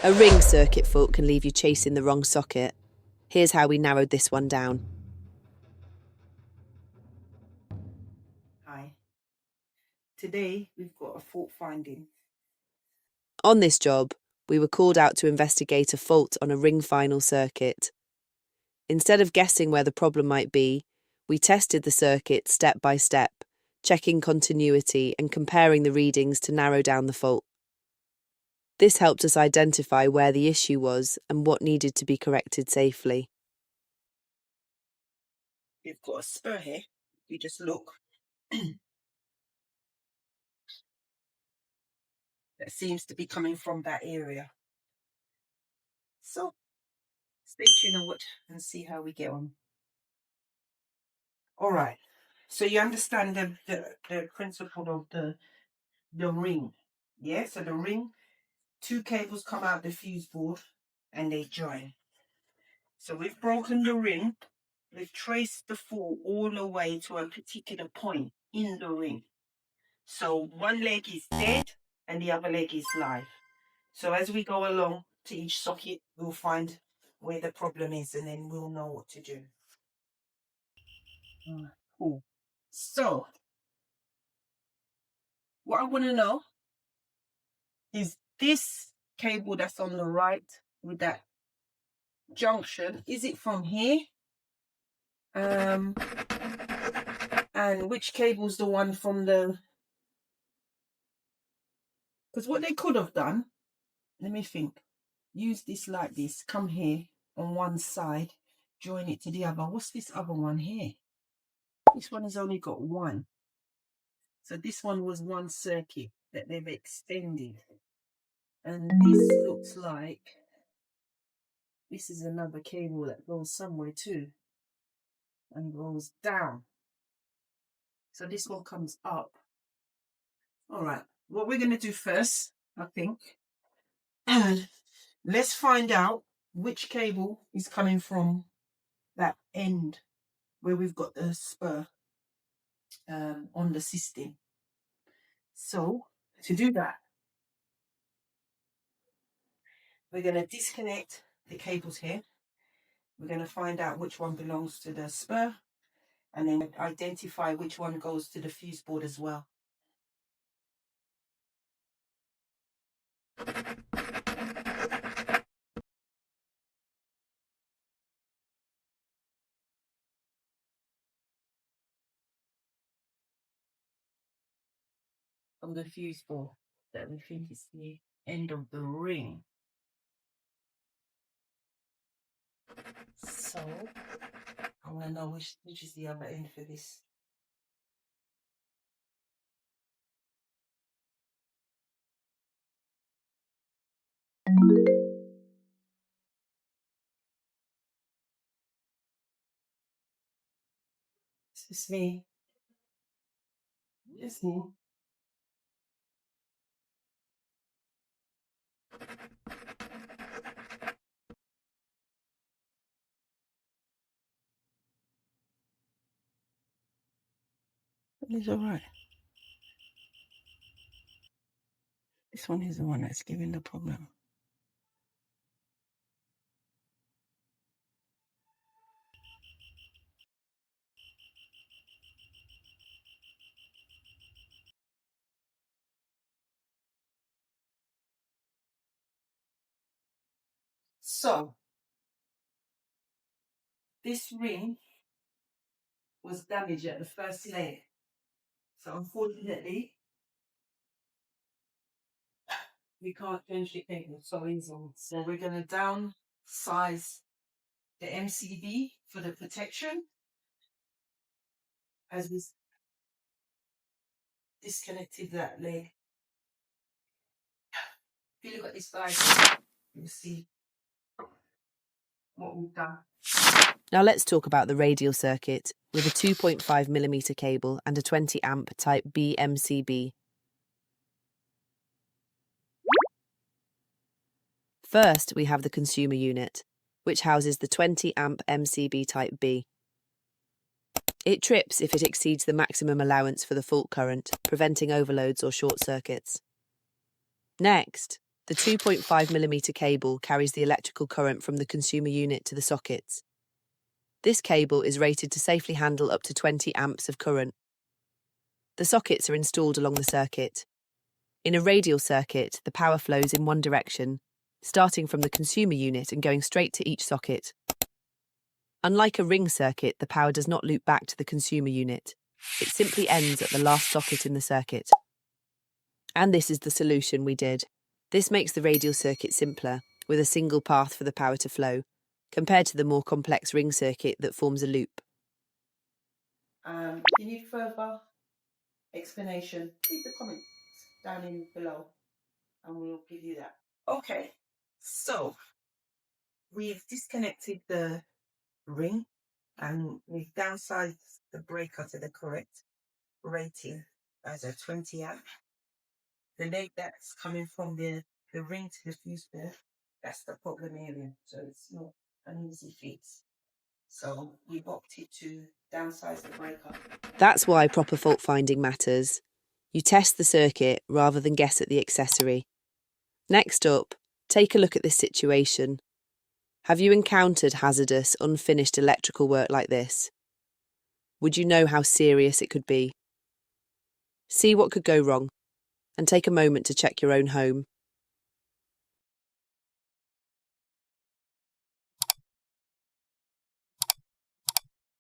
A ring circuit fault can leave you chasing the wrong socket. Here's how we narrowed this one down. Hi. Today we've got a fault finding. On this job, we were called out to investigate a fault on a ring final circuit. Instead of guessing where the problem might be, we tested the circuit step by step, checking continuity and comparing the readings to narrow down the fault. This helped us identify where the issue was and what needed to be corrected safely. We've got a spur here. You just look. That seems to be coming from that area. So stay tuned and see how we get on. All right. So you understand the principle of the ring. Yeah, so the ring, two cables come out the fuse board and they join. So we've broken the ring, we've traced the fault all the way to a particular point in the ring. So one leg is dead and the other leg is live. So as we go along to each socket, we'll find where the problem is and then we'll know what to do. Cool. So what I want to know is this cable that's on the right with that junction, is it from here? And which cable's the one from the... Because what they could have done, let me think, use this like this, come here on one side, join it to the other. What's this other one here? This one has only got one. So this one was one circuit that they've extended. And this looks like this is another cable that goes somewhere too and goes down. So this one comes up. All right, what we're going to do first, I think, let's find out which cable is coming from that end where we've got the spur on the system. So to do that, we're going to disconnect the cables here. We're going to find out which one belongs to the spur and then identify which one goes to the fuse board as well. From the fuse board that we think is the end of the ring. So I want to know which is the other end for this. This is me. It's me. It's all right. This one is the one that's giving the problem. So this ring was damaged at the first layer. So unfortunately, we can't change the cable so easily. So we're going to downsize the MCB for the protection as we disconnected that leg. If you look at this diagram, you'll see what we've done. Now let's talk about the radial circuit with a 2.5mm cable and a 20 amp type B MCB. First, we have the consumer unit, which houses the 20 amp MCB type B. It trips if it exceeds the maximum allowance for the fault current, preventing overloads or short circuits. Next, The 2.5mm cable carries the electrical current from the consumer unit to the sockets. This cable is rated to safely handle up to 20 amps of current. The sockets are installed along the circuit. In a radial circuit, the power flows in one direction, starting from the consumer unit and going straight to each socket. Unlike a ring circuit, the power does not loop back to the consumer unit. It simply ends at the last socket in the circuit. And this is the solution we did. This makes the radial circuit simpler, with a single path for the power to flow, compared to the more complex ring circuit that forms a loop. If you need further explanation, leave the comments down in below and we'll give you that. Okay, so we've disconnected the ring and we've downsized the breaker to the correct rating as a 20 amp. The leg that's coming from the ring to the fuse board, that's the problem area, so it's not an easy fix. So we've opted to downsize the breaker. That's why proper fault finding matters. You test the circuit rather than guess at the accessory. Next up, take a look at this situation. Have you encountered hazardous, unfinished electrical work like this? Would you know how serious it could be? See what could go wrong, and take a moment to check your own home.